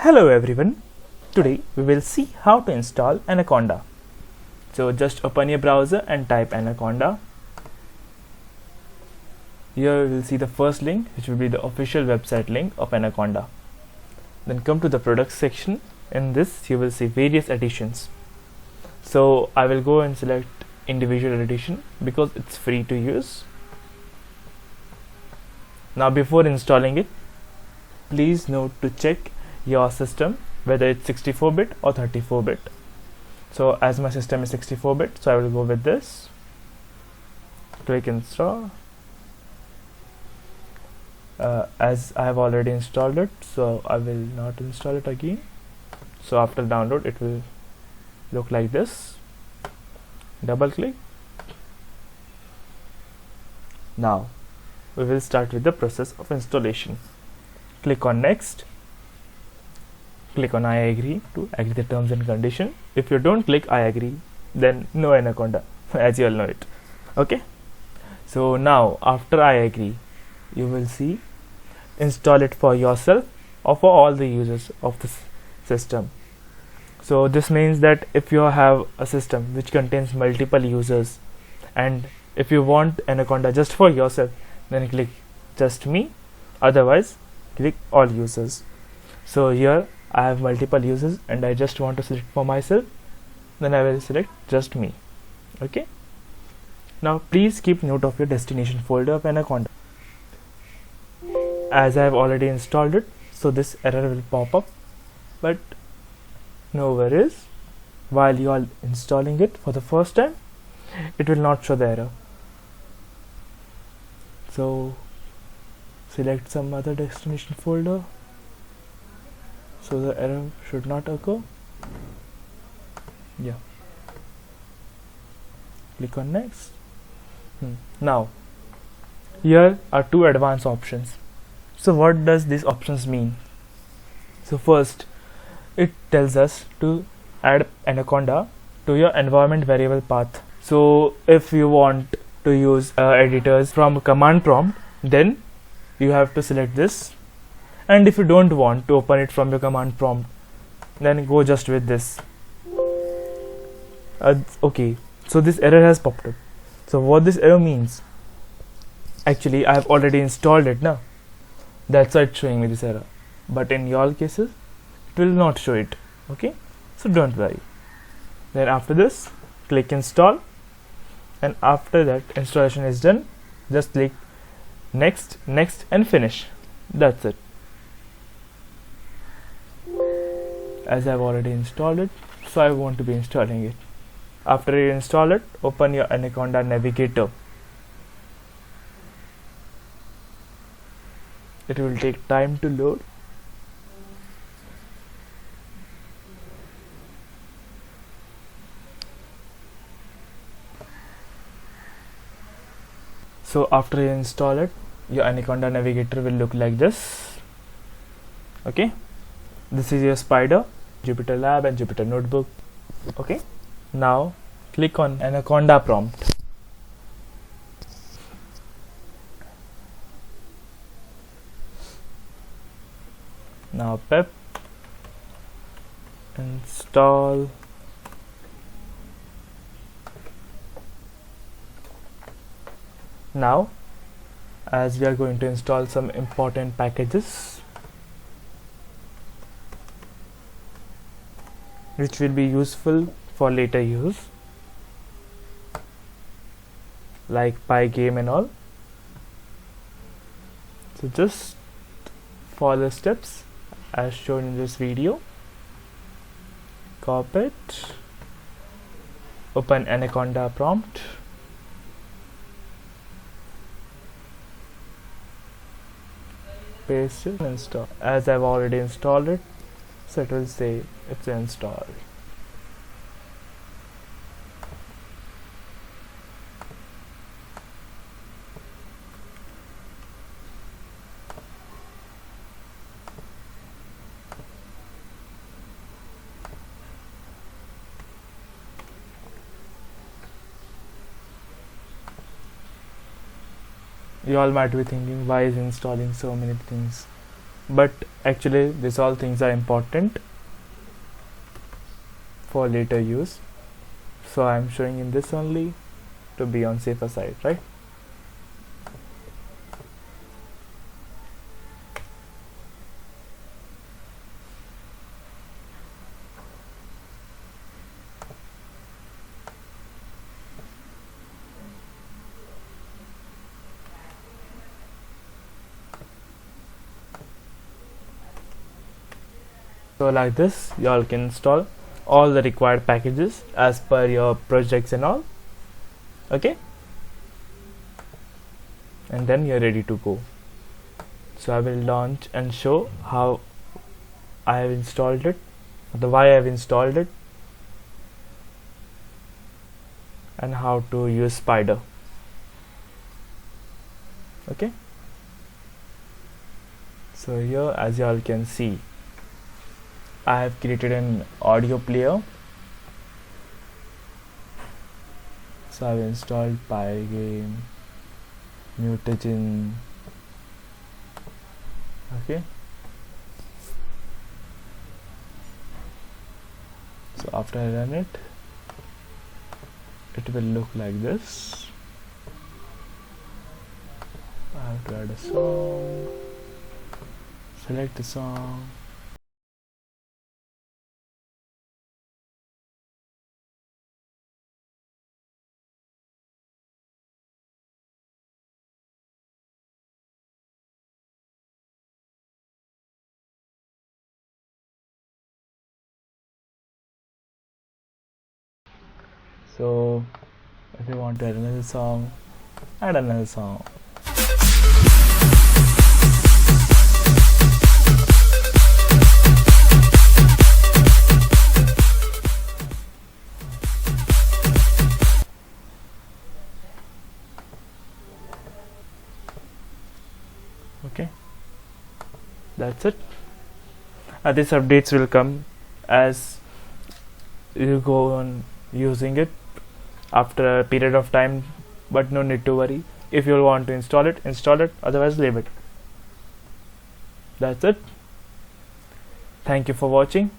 Hello everyone, today we will see how to install Anaconda. So just open your browser and type Anaconda. Here you will see the first link, which will be the official website link of Anaconda. Then come to the products section. In this you will see various editions. So I will go and select individual edition because it's free to use. Now before installing it, please note to check your system whether it's 64-bit or 34-bit. So as my system is 64-bit, so I will go with this. Click install. As I have already installed it, so I will not install it again. So after download it will look like this. Double click. Now we will start with the process of installation. Click on next. Click on I agree to agree the terms and condition. If you don't click I agree, then no Anaconda, as you all know it. Okay, so now after I agree, you will see install it for yourself or for all the users of this system. So this means that if you have a system which contains multiple users and if you want Anaconda just for yourself, then click just me, otherwise click all users. So here I have multiple users and I just want to select for myself, then I will select just me. Okay, now please keep note of your destination folder of Anaconda. As I have already installed it, so this error will pop up, but no worries, while you are installing it for the first time, it will not show the error. So select some other destination folder, so the error should not occur. Yeah, click on next. Now here are two advanced options. So what does these options mean? So first, it tells us to add Anaconda to your environment variable path. So if you want to use editors from command prompt, then you have to select this. And if you don't want to open it from your command prompt, then go just with this. Okay, so this error has popped up. So what this error means? Actually, I have already installed it now. That's why it's showing me this error. But in your cases, it will not show it. Okay, so don't worry. Then after this, click install. And after that installation is done, just click next, next and finish. That's it. As I have already installed it, so I want to be installing it. After you install it, open your Anaconda navigator. It will take time to load. So after you install it, your Anaconda navigator will look like this. Okay, this is your Spider, Jupyter Lab and Jupyter Notebook. Okay, now click on Anaconda prompt. Now pip install. Now as we are going to install some important packages which will be useful for later use, like Pygame and all. So just follow steps as shown in this video. Copy it, open Anaconda prompt, paste it, install. As I've already installed it, so it will say it's installed. You all might be thinking, why is installing so many things? but actually these all things are important for later use, so I'm showing in this only to be on safer side, right? So like this y'all can install all the required packages as per your projects and all, okay, and then you're ready to go. So I will launch and show how I have installed it, why I have installed it, and how to use Spider. Okay, so here as you all can see, I have created an audio player. So I've installed Pygame, Mutagen. Okay, so after I run it, it will look like this. I have to add a song, select the song, so if you want to add another song, add another song. Okay, that's it. These updates will come as you go on using it after a period of time, but no need to worry. If you want to install it, otherwise leave it. That's it. Thank you for watching.